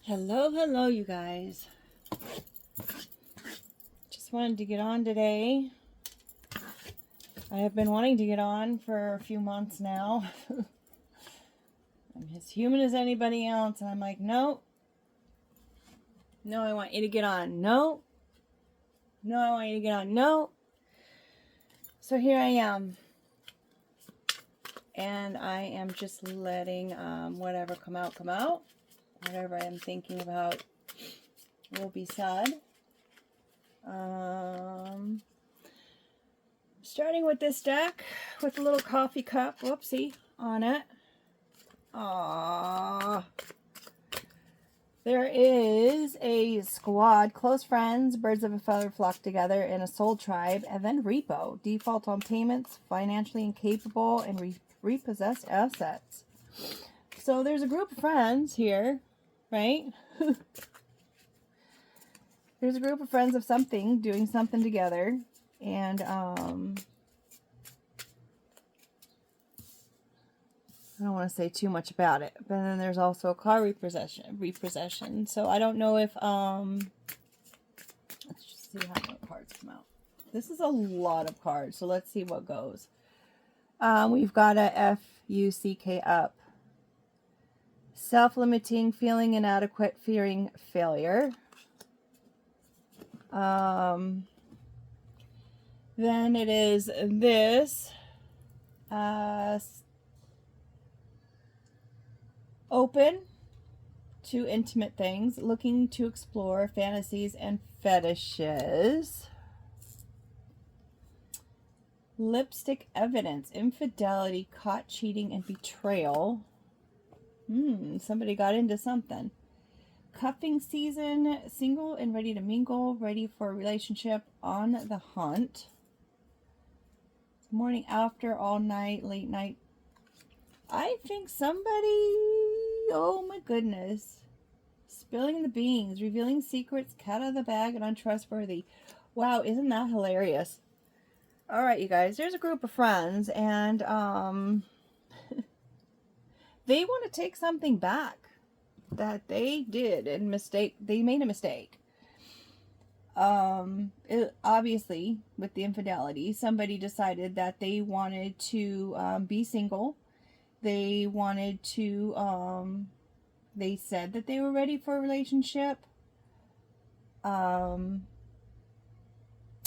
Hello, you guys. Just wanted to get on today. I have been wanting to get on for a few months now. I'm as human as anybody else, and I'm like, no, I want you to get on. No, I want you to get on. No. So here I am, and I am just letting whatever come out. Whatever I am thinking about will be said. Starting with this deck with a little coffee cup, whoopsie, on it. Aww. There is a squad, close friends, birds of a feather flock together in a soul tribe, and then repo, default on payments, financially incapable, and repossessed assets. So there's a group of friends here, right? There's a group of friends of something, doing something together, and I don't want to say too much about it. But then there's also a car repossession. So I don't know if let's just see how many cards come out. This is a lot of cards, so let's see what goes. We've got a FUCK up. Self-limiting, feeling inadequate, fearing failure. Then it is this. Open to intimate things, looking to explore fantasies and fetishes. Lipstick evidence, infidelity, caught cheating, and betrayal. Somebody got into something. Cuffing season, single and ready to mingle, ready for a relationship, on the hunt. Morning after, all night, late night. I think somebody, oh my goodness. Spilling the beans, revealing secrets, cat out of the bag, and untrustworthy. Wow, isn't that hilarious? Alright, you guys, there's a group of friends, and they want to take something back that they did and they made a mistake. Obviously, with the infidelity, somebody decided that they wanted to be single. They wanted to, they said that they were ready for a relationship.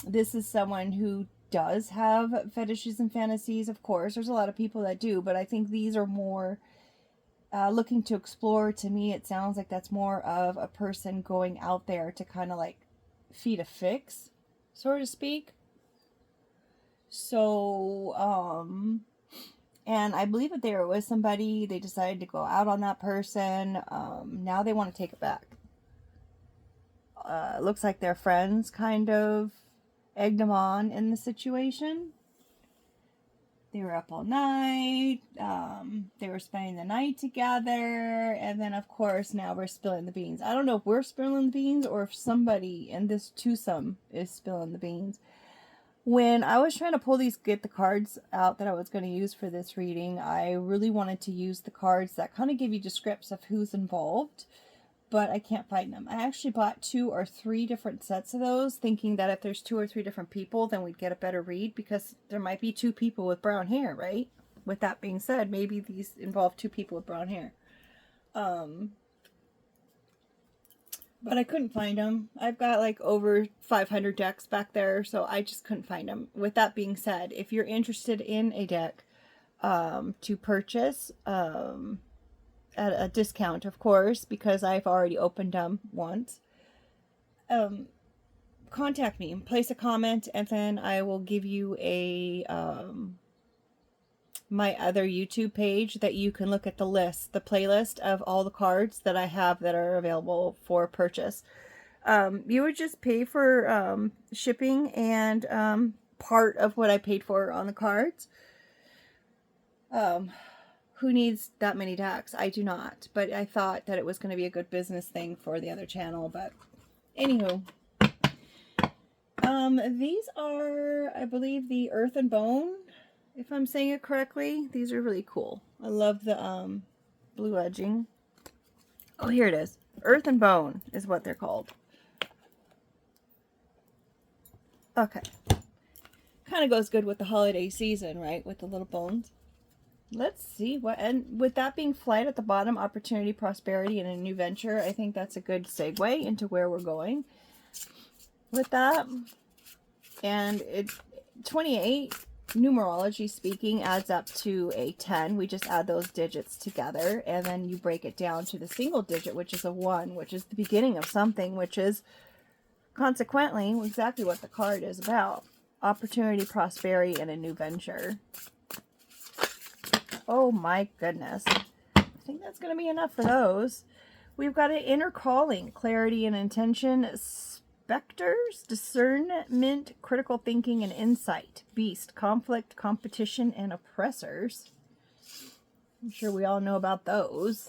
This is someone who does have fetishes and fantasies, of course. There's a lot of people that do, but I think these are more looking to explore. To me, it sounds like that's more of a person going out there to kind of like feed a fix, so to speak. So, and I believe that they were with somebody. They decided to go out on that person. Now they want to take it back. Looks like their friends kind of egged them on in the situation. They were up all night. They were spending the night together. And then, of course, now we're spilling the beans. I don't know if we're spilling the beans or if somebody in this twosome is spilling the beans. When I was trying to get the cards out that I was going to use for this reading, I really wanted to use the cards that kind of give you descripts of who's involved, but I can't find them. I actually bought 2 or 3 different sets of those, thinking that if there's 2 or 3 different people, then we'd get a better read, because there might be 2 people with brown hair, right? With that being said, maybe these involve 2 people with brown hair. But I couldn't find them. I've got like over 500 decks back there, so I just couldn't find them. With that being said, if you're interested in a deck to purchase at a discount, of course, because I've already opened them once, contact me, place a comment, and then I will give you a my other YouTube page that you can look at the playlist of all the cards that I have that are available for purchase. You would just pay for shipping and part of what I paid for on the cards. Who needs that many decks? I do not, but I thought that it was going to be a good business thing for the other channel. But anywho, these are, I believe, the Earth and Bone, if I'm saying it correctly. These are really cool. I love the blue edging. Oh, here it is. Earth and Bone is what they're called. Okay. Kind of goes good with the holiday season, right? With the little bones. Let's see what, and with that being flight at the bottom, opportunity, prosperity, and a new venture, I think that's a good segue into where we're going with that. And it 28, numerology speaking, adds up to a 10. We just add those digits together, and then you break it down to the single digit, which is a 1, which is the beginning of something, which is consequently exactly what the card is about. Opportunity, prosperity, and a new venture. Oh my goodness. I think that's going to be enough for those. We've got an inner calling, clarity and intention, specters, discernment, critical thinking and insight, beast, conflict, competition, and oppressors. I'm sure we all know about those.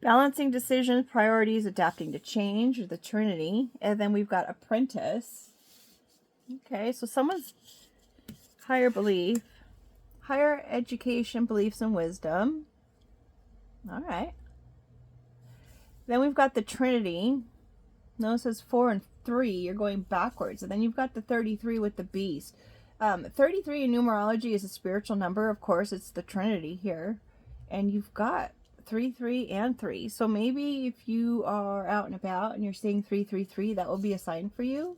Balancing decisions, priorities, adapting to change, or the Trinity. And then we've got apprentice. Okay, so someone's higher belief. Higher education, beliefs, and wisdom. All right. Then we've got the Trinity. Notice it says 4 and 3. You're going backwards. And then you've got the 33 with the beast. 33 in numerology is a spiritual number. Of course, it's the Trinity here. And you've got 3, 3, and 3. So maybe if you are out and about and you're seeing 3, 3, 3, that will be a sign for you.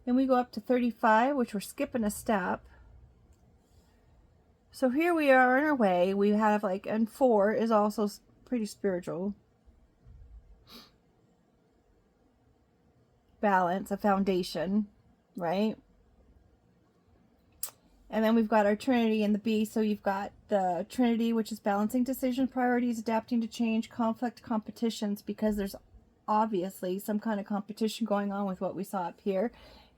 Then we go up to 35, which we're skipping a step. So here we are on our way. We have like, and 4 is also pretty spiritual. Balance, a foundation, right? And then we've got our Trinity and the beast. So you've got the Trinity, which is balancing decision, priorities, adapting to change, conflict, competitions, because there's obviously some kind of competition going on with what we saw up here.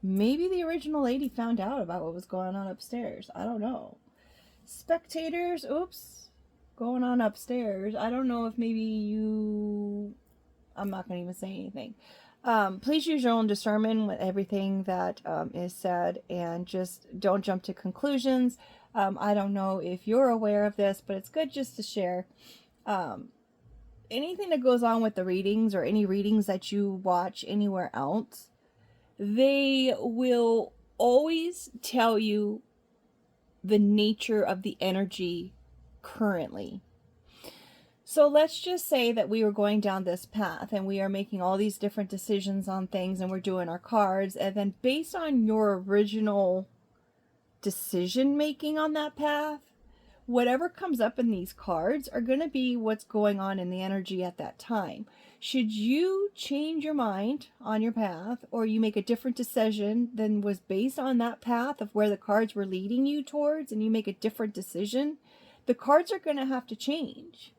Maybe the original lady found out about what was going on upstairs. I don't know. Spectators, oops, going on upstairs. I don't know if maybe you, I'm not going to even say anything. Please use your own discernment with everything that is said, and just don't jump to conclusions. I don't know if you're aware of this, but it's good just to share. Anything that goes on with the readings, or any readings that you watch anywhere else, they will always tell you the nature of the energy currently. So let's just say that we were going down this path and we are making all these different decisions on things, and we're doing our cards, and then based on your original decision making on that path, whatever comes up in these cards are going to be what's going on in the energy at that time. Should you change your mind on your path, or you make a different decision than was based on that path of where the cards were leading you towards, and you make a different decision, the cards are going to have to change.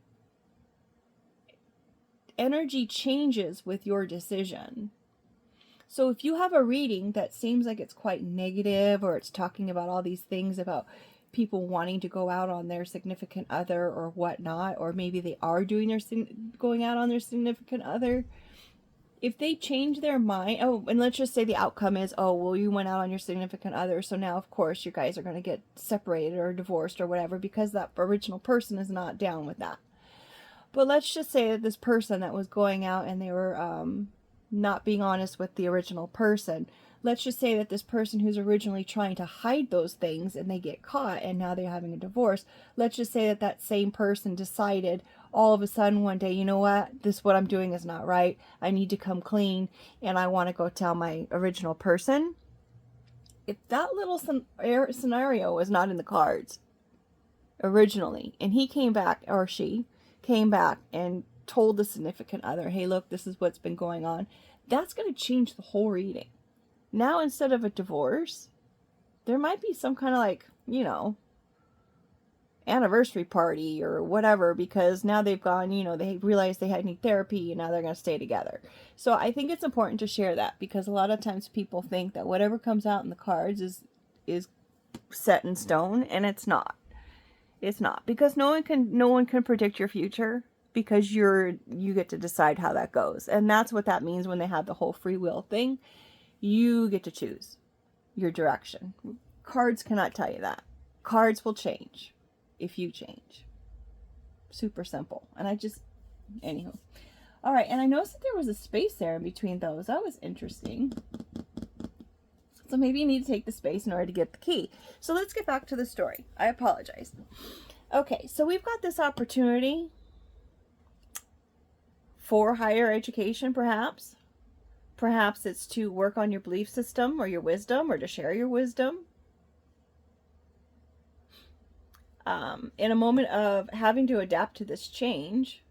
Energy changes with your decision. So if you have a reading that seems like it's quite negative, or it's talking about all these things about people wanting to go out on their significant other or whatnot, or maybe they are doing their going out on their significant other, if they change their mind, oh, and let's just say the outcome is, oh, well, you went out on your significant other, so now of course you guys are going to get separated or divorced or whatever, because that original person is not down with that. But let's just say that this person that was going out and they were not being honest with the original person, let's just say that this person who's originally trying to hide those things and they get caught and now they're having a divorce, let's just say that that same person decided all of a sudden one day, you know what, what I'm doing is not right. I need to come clean, and I want to go tell my original person. If that little scenario was not in the cards originally, and he came back, or she came back and told the significant other, hey, look, this is what's been going on, that's going to change the whole reading. Now, instead of a divorce, there might be some kind of, like, you know, anniversary party or whatever, because now they've gone, you know, they realize they need therapy, and now they're going to stay together. So I think it's important to share that, because a lot of times people think that whatever comes out in the cards is set in stone, and it's not. It's not, because no one can predict your future, because you get to decide how that goes. And that's what that means when they have the whole free will thing. You get to choose your direction. Cards cannot tell you that. Cards will change if you change. Super simple. And I just Anywho. All right, and I noticed that there was a space there in between those. That was interesting. So maybe you need to take the space in order to get the key. So let's get back to the story. I apologize. Okay, so we've got this opportunity for higher education, perhaps. Perhaps it's to work on your belief system or your wisdom, or to share your wisdom. In a moment of having to adapt to this change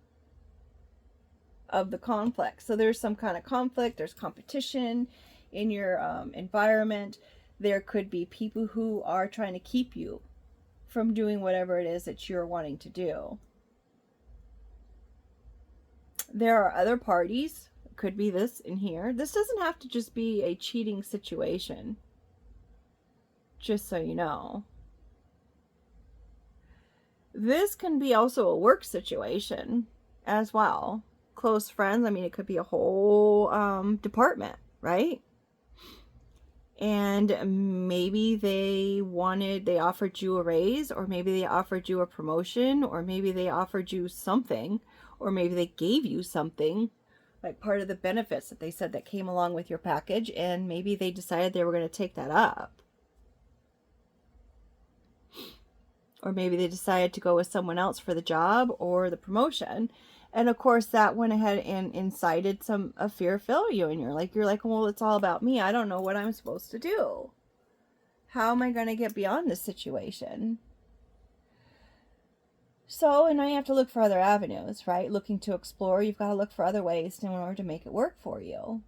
of the conflict. So there's some kind of conflict, there's competition in your environment. There could be people who are trying to keep you from doing whatever it is that you're wanting to do. There are other parties. It could be this in here. This doesn't have to just be a cheating situation, just so you know. This can be also a work situation as well. Close friends, I mean, it could be a whole department, right? And maybe they offered you a raise, or maybe they offered you a promotion, or maybe they offered you something, or maybe they gave you something, like part of the benefits that they said that came along with your package, and maybe they decided they were going to take that up. Or maybe they decided to go with someone else for the job or the promotion. And of course, that went ahead and incited a fear of failure in you. You're like, well, it's all about me. I don't know what I'm supposed to do. How am I going to get beyond this situation? So, and now you have to look for other avenues, right? Looking to explore, you've got to look for other ways in order to make it work for you.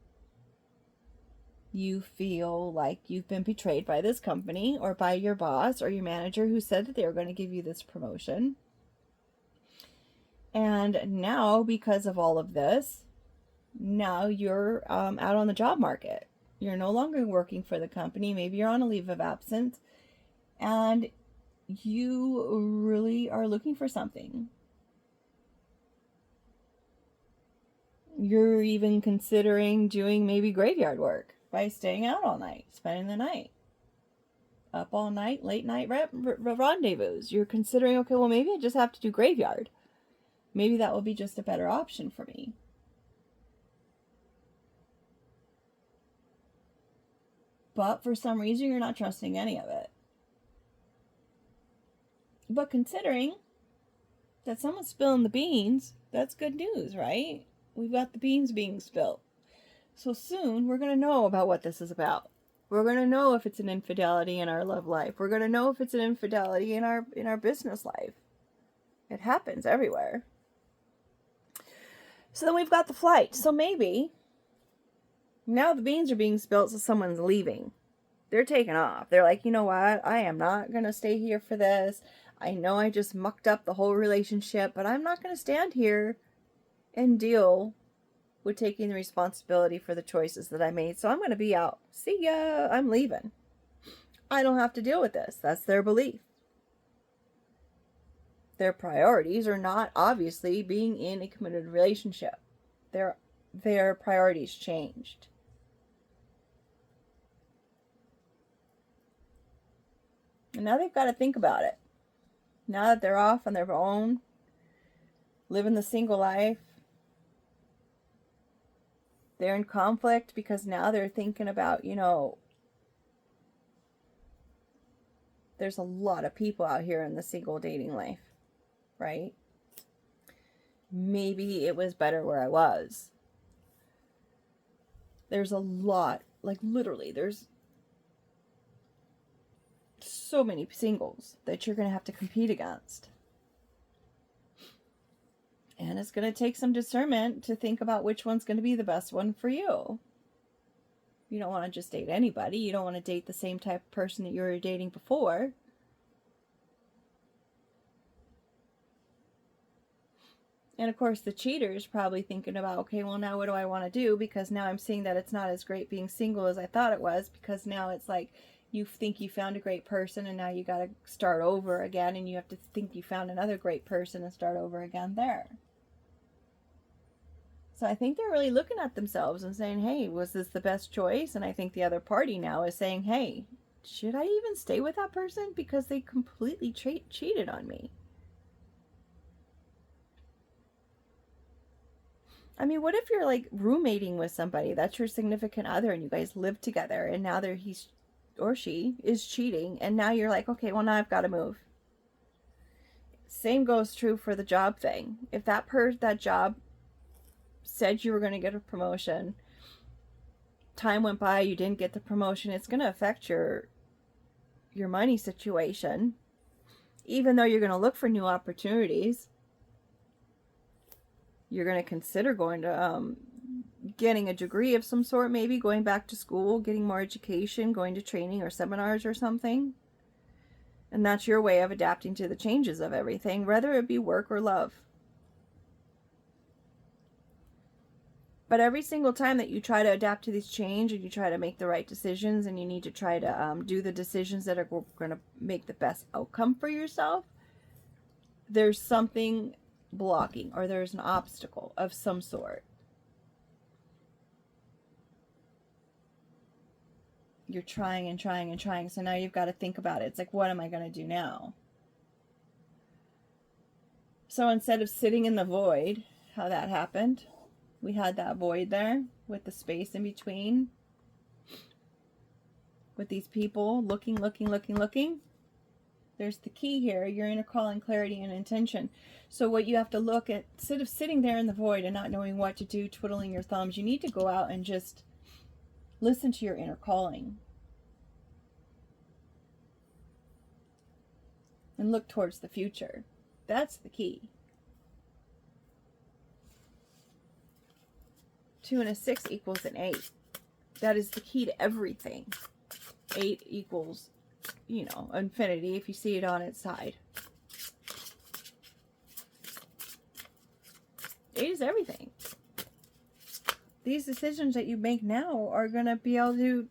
You feel like you've been betrayed by this company or by your boss or your manager who said that they were going to give you this promotion. And now, because of all of this, now you're out on the job market. You're no longer working for the company. Maybe you're on a leave of absence. And you really are looking for something. You're even considering doing maybe graveyard work by staying out all night, spending the night. Up all night, late night rendezvous. You're considering, okay, well, maybe I just have to do graveyard. Maybe that will be just a better option for me. But for some reason, you're not trusting any of it. But considering that someone's spilling the beans, that's good news, right? We've got the beans being spilled. So soon, we're going to know about what this is about. We're going to know if it's an infidelity in our love life. We're going to know if it's an infidelity in our business life. It happens everywhere. So then we've got the flight. So maybe now the beans are being spilled, so someone's leaving. They're taking off. They're like, you know what? I am not going to stay here for this. I know I just mucked up the whole relationship, but I'm not going to stand here and deal with taking the responsibility for the choices that I made. So I'm going to be out. See ya. I'm leaving. I don't have to deal with this. That's their belief. Their priorities are not obviously being in a committed relationship. Their priorities changed. And now they've got to think about it. Now that they're off on their own, living the single life, they're in conflict because now they're thinking about, there's a lot of people out here in the single dating life, right? Maybe it was better where I was. There's a lot, literally, there's so many singles that you're going to have to compete against. And it's going to take some discernment to think about which one's going to be the best one for you. You don't want to just date anybody. You don't want to date the same type of person that you were dating before. And of course, the cheater's probably thinking about, okay, well, now what do I want to do? Because now I'm seeing that it's not as great being single as I thought it was. Because now it's like you think you found a great person and now you got to start over again. And you have to think you found another great person and start over again there. So I think they're really looking at themselves and saying, hey, was this the best choice? And I think the other party now is saying, hey, should I even stay with that person? Because they completely cheated on me. I mean, what if you're like roommating with somebody, that's your significant other, and you guys live together, and now he's or she is cheating, and now you're like, okay, well, now I've got to move. Same goes true for the job thing. If that job said you were going to get a promotion, time went by, you didn't get the promotion, it's going to affect your money situation. Even though you're going to look for new opportunities, you're going to consider going to getting a degree of some sort, maybe going back to school, getting more education, going to training or seminars or something. And that's your way of adapting to the changes of everything, whether it be work or love. But every single time that you try to adapt to this change and you try to make the right decisions, and you need to try to do the decisions that are going to make the best outcome for yourself, there's something blocking, or there's an obstacle of some sort. You're trying and trying and trying, so now you've got to think about it. It's like, what am I going to do now? So instead of sitting in the void, how that happened, we had that void there with the space in between, with these people looking. There's the key here, your inner calling, clarity, and intention. So what you have to look at, instead of sitting there in the void and not knowing what to do, twiddling your thumbs, you need to go out and just listen to your inner calling. And look towards the future. That's the key. 2 and a 6 equals an 8. That is the key to everything. 8 equals, infinity if you see it on its side. 8 is everything. These decisions that you make now are going to be able to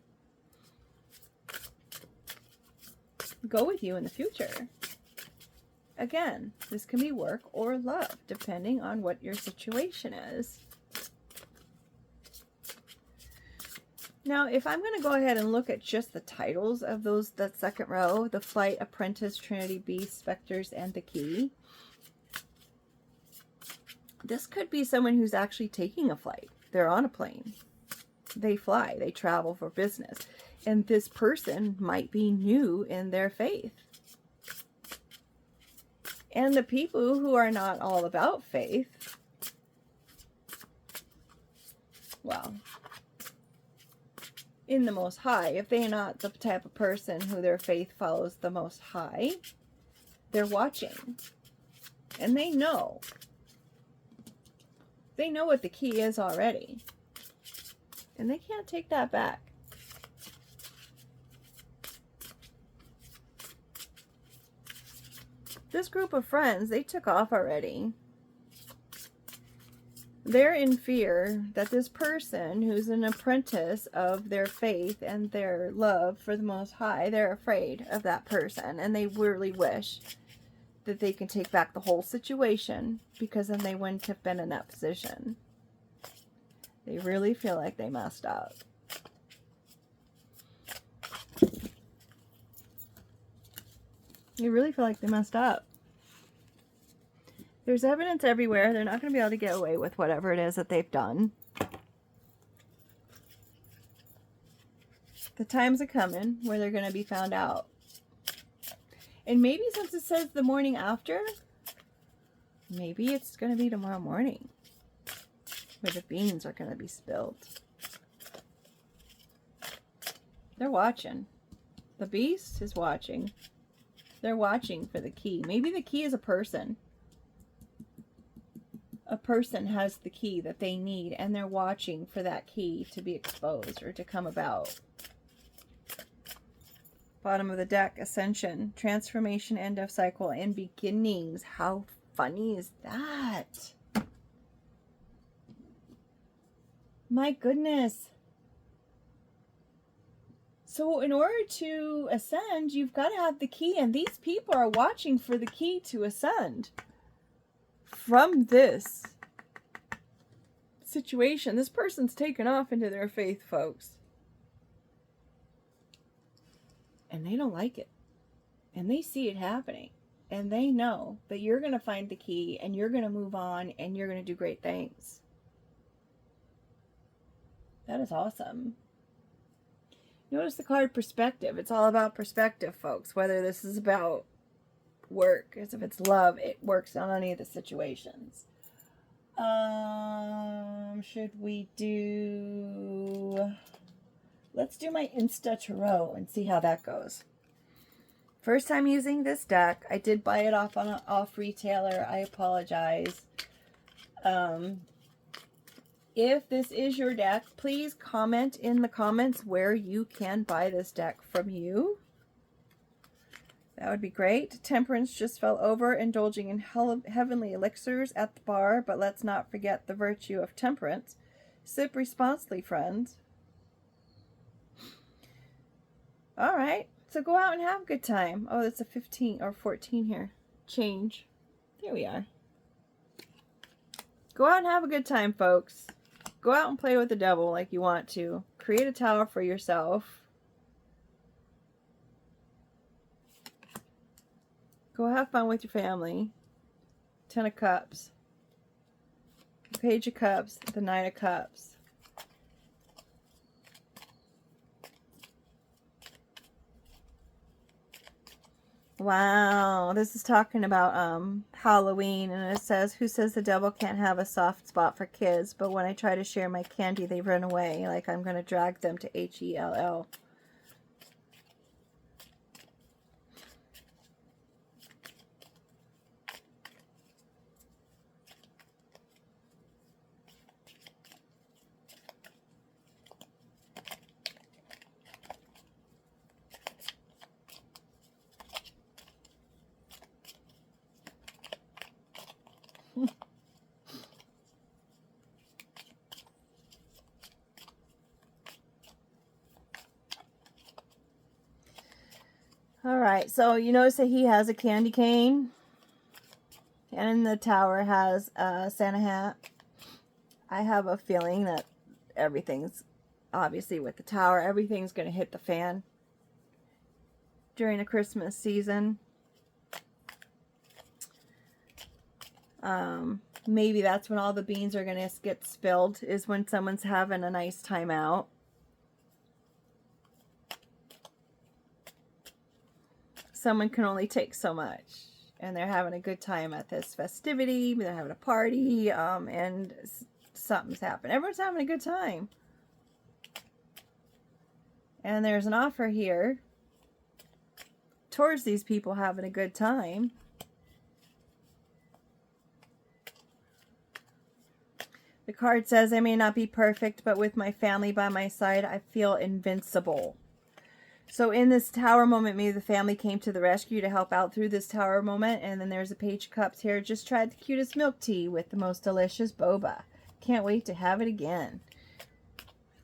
go with you in the future. Again, this can be work or love, depending on what your situation is. Now, if I'm going to go ahead and look at just the titles of that second row, the Flight, Apprentice, Trinity, Beast, Specters, and the Key, this could be someone who's actually taking a flight. They're on a plane. They fly. They travel for business. And this person might be new in their faith. And the people who are not all about faith, well, in the Most High, if they're not the type of person who their faith follows the Most High, they're watching. And they know. They know what the key is already. And they can't take that back. This group of friends, they took off already. They're in fear that this person who's an apprentice of their faith and their love for the Most High, they're afraid of that person. And they really wish that they can take back the whole situation, because then they wouldn't have been in that position. They really feel like they messed up. They really feel like they messed up. There's evidence everywhere. They're not going to be able to get away with whatever it is that they've done. The times are coming where they're going to be found out. And maybe since it says the morning after, maybe it's going to be tomorrow morning where the beans are going to be spilled. They're watching. The beast is watching. They're watching for the key. Maybe the key is a person. A person has the key that they need, and they're watching for that key to be exposed or to come about. Bottom of the deck, Ascension, Transformation, End of Cycle, and Beginnings. How funny is that? My goodness. So in order to ascend, you've got to have the key, and these people are watching for the key to ascend. From this situation, this person's taken off into their faith, folks. And they don't like it. And they see it happening. And they know that you're going to find the key, and you're going to move on, and you're going to do great things. That is awesome. Notice the card perspective. It's all about perspective, folks. Whether this is about work, as if it's love, it works on any of the situations. Should we do... Let's do my Insta Tarot and see how that goes. First time using this deck. I did buy it off retailer. I apologize. If this is your deck, please comment in the comments where you can buy this deck from you. That would be great. Temperance just fell over, indulging in heavenly elixirs at the bar, but let's not forget the virtue of temperance. Sip responsibly, friends. All right, so go out and have a good time. Oh, that's a 15 or 14 here. Change. There we are. Go out and have a good time, folks. Go out and play with the devil like you want to. Create a tower for yourself. Go have fun with your family. 10 of Cups. The Page of Cups. The Knight of Cups. Wow, this is talking about Halloween, and it says, who says the devil can't have a soft spot for kids, but when I try to share my candy, they run away, like I'm going to drag them to H-E-L-L. Alright, so you notice that he has a candy cane, and the tower has a Santa hat. I have a feeling that everything's, obviously with the tower, everything's going to hit the fan during the Christmas season. Maybe that's when all the beans are going to get spilled, is when someone's having a nice time out. Someone can only take so much, and they're having a good time at this festivity. They're having a party, and something's happened. Everyone's having a good time. And there's an offer here towards these people having a good time. The card says, I may not be perfect, but with my family by my side, I feel invincible. So in this tower moment, maybe the family came to the rescue to help out through this tower moment. And then there's a Page of Cups here. Just tried the cutest milk tea with the most delicious boba. Can't wait to have it again.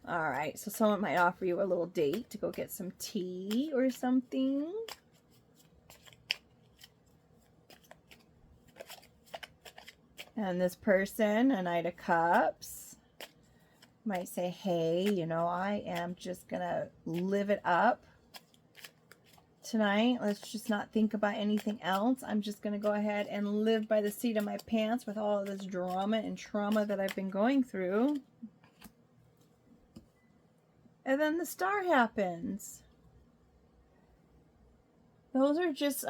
All right, so someone might offer you a little date to go get some tea or something. And this person, a Knight of Cups, might say, hey, you know, I am just going to live it up tonight. Let's just not think about anything else. I'm just going to go ahead and live by the seat of my pants with all of this drama and trauma that I've been going through. And then the Star happens. Those are just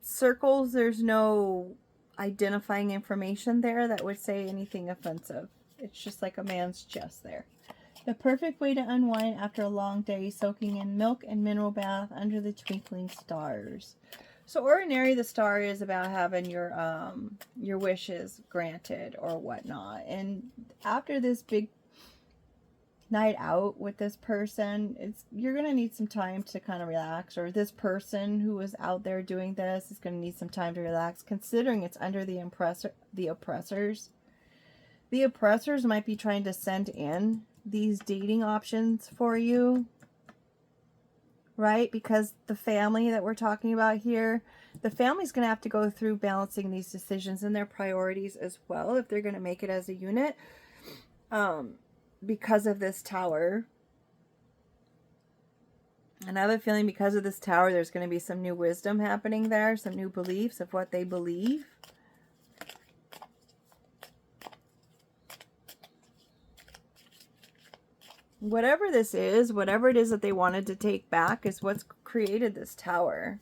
circles. There's no identifying information there that would say anything offensive. It's just like a man's chest there. The perfect way to unwind after a long day, soaking in milk and mineral bath under the twinkling stars. So ordinarily the star is about having your wishes granted or whatnot. And after this big night out with this person, you're going to need some time to kind of relax. Or this person who is out there doing this is going to need some time to relax, considering it's under the oppressors. The oppressors might be trying to send in these dating options for you, right? Because the family that we're talking about here, the family's going to have to go through balancing these decisions and their priorities as well if they're going to make it as a unit, because of this tower. Another feeling, because of this tower, there's going to be some new wisdom happening there, some new beliefs of what they believe. Whatever this is, whatever it is that they wanted to take back is what's created this tower.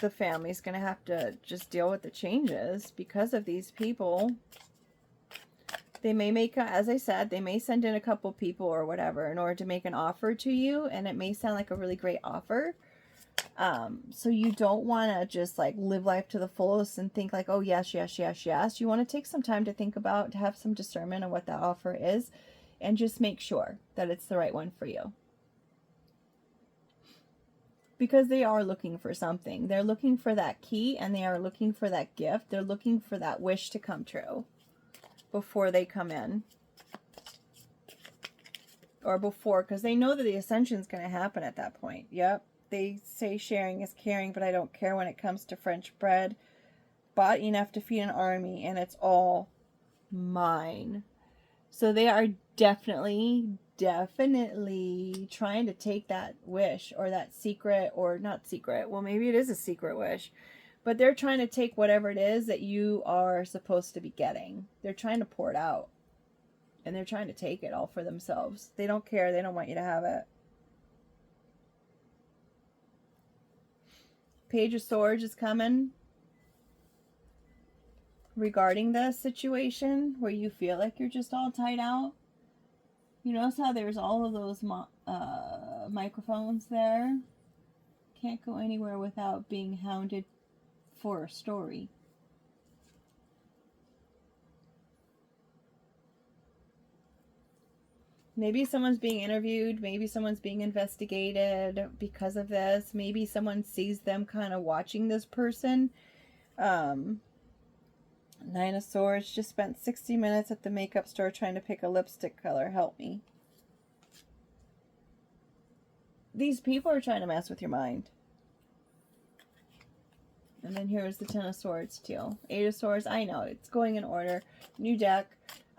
The family's going to have to just deal with the changes because of these people. They may make, as I said, they may send in a couple people or whatever in order to make an offer to you, and it may sound like a really great offer. So you don't want to just like live life to the fullest and think like, oh yes, yes, yes, yes. You want to take some time to think about, to have some discernment on what that offer is, and just make sure that it's the right one for you. Because they are looking for something. They're looking for that key, and they are looking for that gift. They're looking for that wish to come true before they come in. Or before, because they know that the ascension is going to happen at that point. Yep. They say sharing is caring, but I don't care when it comes to French bread. Bought enough to feed an army, and it's all mine. So they are definitely trying to take that wish or that secret, or not secret. Well, maybe it is a secret wish, but they're trying to take whatever it is that you are supposed to be getting. They're trying to pour it out, and they're trying to take it all for themselves. They don't care. They don't want you to have it. Page of Swords is coming regarding this situation where you feel like you're just all tied out. You notice how there's all of those microphones there? Can't go anywhere without being hounded for a story. Maybe someone's being interviewed. Maybe someone's being investigated because of this. Maybe someone sees them kind of watching this person. Nine of Swords. Just spent 60 minutes at the makeup store trying to pick a lipstick color. Help me. These people are trying to mess with your mind. And then here's the Ten of Swords too. Eight of Swords. I know it's going in order. New deck.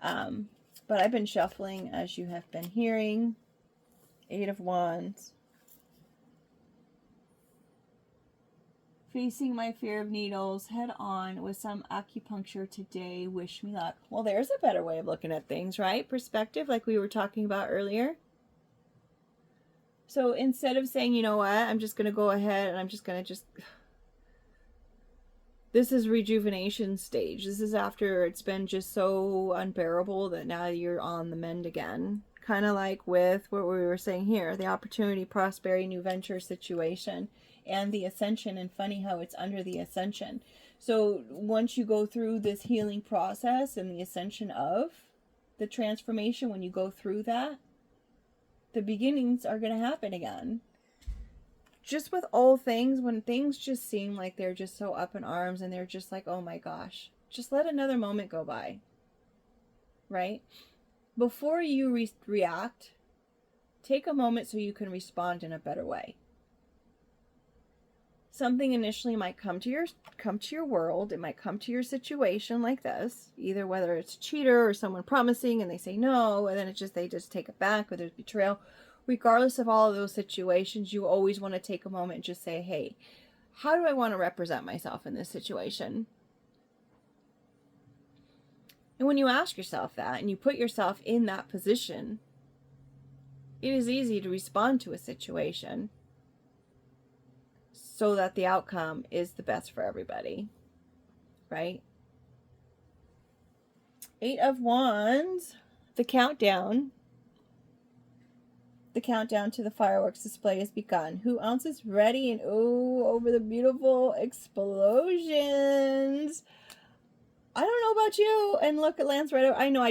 But I've been shuffling, as you have been hearing. Eight of Wands. Facing my fear of needles head on with some acupuncture today. Wish me luck. Well, there's a better way of looking at things, right? Perspective, like we were talking about earlier. So instead of saying, you know what, I'm just going to go ahead and I'm just going to This is rejuvenation stage. This is after it's been just so unbearable that now you're on the mend again. Kind of like with what we were saying here, the opportunity, prosperity, new venture situation, and the ascension. And funny how it's under the ascension. So once you go through this healing process and the ascension of the transformation, when you go through that, the beginnings are going to happen again. Just with all things, when things just seem like they're just so up in arms and they're just like, oh my gosh, just let another moment go by, right? Before you react, take a moment so you can respond in a better way. Something initially might come to your world. It might come to your situation like this, either whether it's a cheater or someone promising and they say no, and then they just take it back, or there's betrayal. Regardless of all of those situations, you always want to take a moment and just say, hey, how do I want to represent myself in this situation? And when you ask yourself that and you put yourself in that position, it is easy to respond to a situation so that the outcome is the best for everybody, right? Eight of Wands, the countdown. The countdown to the fireworks display has begun. Who else is ready? And oh, over the beautiful explosions. I don't know about you. And look, it lands right over. I know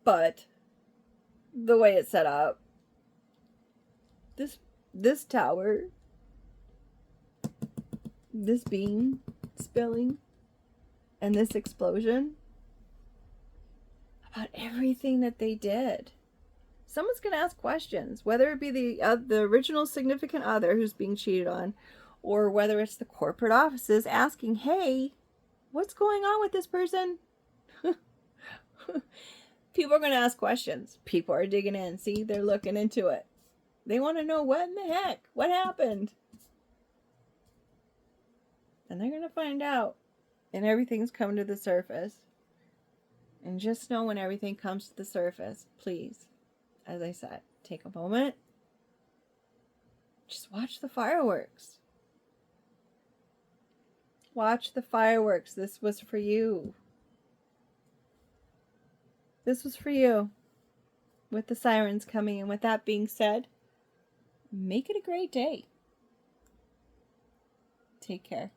but the way it's set up. This tower. This beam spilling. And this explosion. About everything that they did. Someone's going to ask questions, whether it be the original significant other who's being cheated on, or whether it's the corporate offices asking, hey, what's going on with this person? People are going to ask questions. People are digging in. See, they're looking into it. They want to know what in the heck, what happened? And they're going to find out. And everything's coming to the surface. And just know when everything comes to the surface, please, as I said, take a moment. Just watch the fireworks. Watch the fireworks. This was for you. This was for you. With the sirens coming in. With that being said, make it a great day. Take care.